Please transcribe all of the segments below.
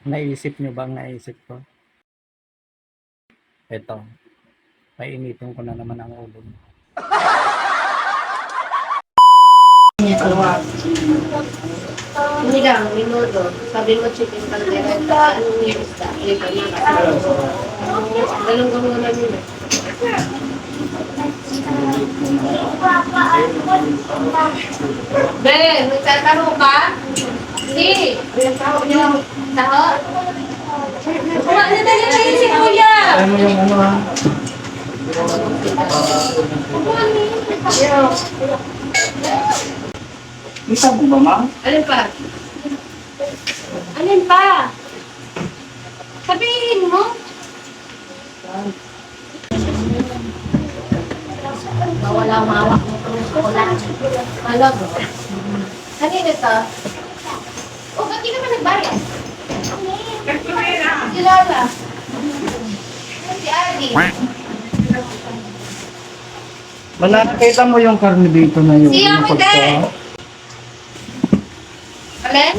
Naisip nyo bang naisip ko? Eto, painitin ko na naman ang ulo. Hindi ka, minuto. Sabi mo chicken caldereta. Anong yung isda? Ito na. Galong ka muna nila. Ben, nagtataro ka? Hindi. Taho niyo. Taho? Kuha na tayo na yun si Kuya. Alam mo yung ano ha? Isa mo ba, ma? Alin pa? Alin pa? Sabihin mo. Wala umawak mo. Wala. Alam mo. Kanina to? Oh, ba't di ka pa nagbayad? Si Lola. Si Adi. Nakita mo yung karne dito na yung Siya mo pagka. din. Alin?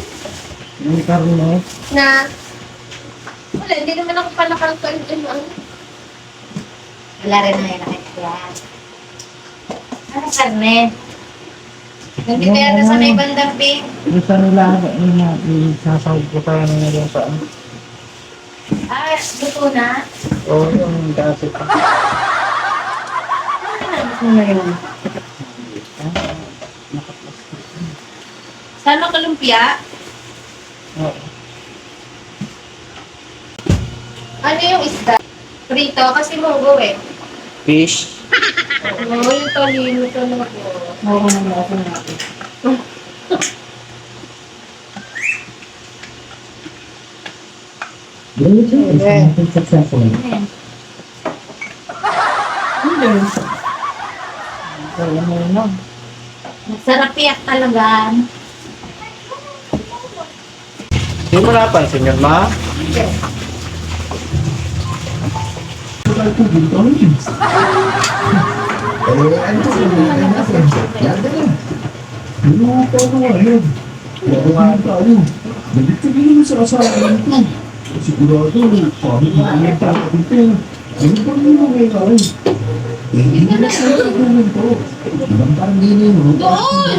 Yung karne. Na? Wala, hindi naman ako pa nakakain. Wala rin na yung nakikita. Ano karne? Nandito yata sa may bandang pink. Yung sa nila, isasawag ko tayo na yung saan. Ah, luto na? Oo, yung dati pa. Ano na yun? Saan mo kalumpia? Oo. Ano yung isda? Prito, kasi munggo eh. Fish. Oo, yung talino to na po. Oo na mo ako natin. Sarap iyak talaga. Hindi mo napansin yun, ma? Sigurado, pamit na ang tao dito. Ano pa rin yung nangyayari? Hindi na siya nagagawin to. Ibang parang gini mo. Doon!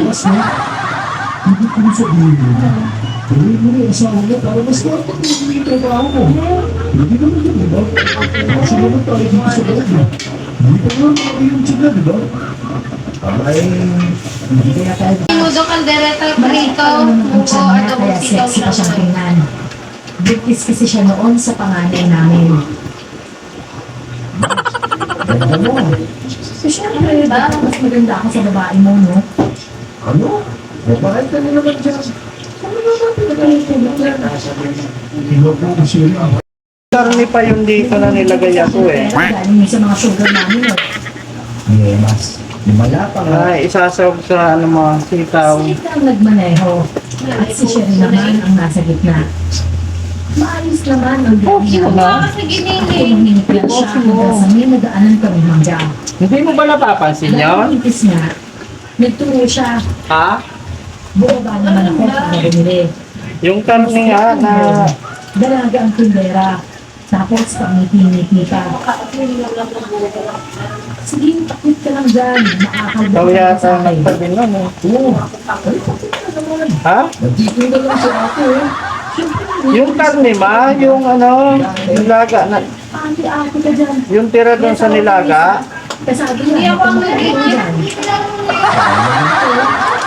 Hindi ko sabihin mo. Tuloy mo na yung asawa mo para mas nakapagpapagin yung trabaho mo. Hindi naman yun, di ba? Kasi naman tayo dito sa loob. Hindi pa naman makakayong sila, di ba? Ay, hindi kaya tayo. Minudo, kaldereta, prito, munggo, adobong sitaw Sexy pa siyang siya. tingnan. British kasi siya noon sa panganay namin. Ganda mo. So, syempre, ba? Mas maganda ako sa babae mo, no? Ano? Mabait ka na naman dyan. Ano naman pinagalitin dyan? Kinupo ko siya. Karne pa yung dito na nilagay ako eh. Galing yun sa mga sugar namin, no? Yeah, mas. Lumala pa nga. Ay, isasawag sa ano mga sitaw. Sila ang nagmaneho. At si Sherry naman ang nasa gitna. Maayos naman ang Okay gitna. ba? Kasi Ako giniling. mahinip lang siya hanggang sa may nadaanan kami mangga. Hindi mo ba napapansin Dahil yun? nipis nga, nagturo siya. Ha? Bumaba naman ako para bumili. Yung karne nga na... Dalaga ang tindera. Tapos pangiti-ngiti pa. Sige, takot ka lang dyan. Ikaw Makakagawa ka yata sa akin. nagsabi nun eh. Oo. Ay, pati ka naman. Ha? Nandito na lang sa ako eh. Yung karne ma, yung ano, nilaga na... Ate-ate ka dyan. Yung tira doon sa nilaga, Kasabi Hindi niya, ako ang kumakain ka dyan.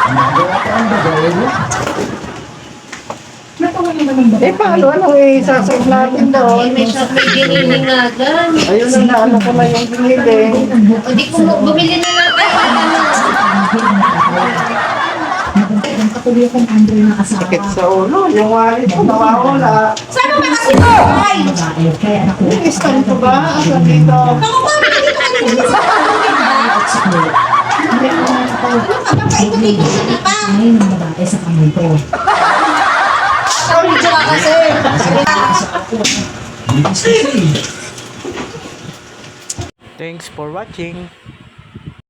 Nagawa ka ang bagay mo. Natawa naman ang babae. eh paano, anong isasawag natin doon? May giniling nga gan. Ayun na ano ko na yung binili. O di kung bumili na lang tayo. Ang katuloy akong Andre ng asawa. Sakit sa ulo, yung wallet ko nawawala. Saan mo ba kasi ito? Ay! Babae, kaya nakuha Yung stand ko ba? Asa dito? Ako ba? Dito ka na dito sa pamilya ba? Hindi ako na ako. Ano ka ba? Ito na pa. Ngayon ng babae sa kamay ko. Sorry, ka kasi. Hindi kasi. Thanks for watching.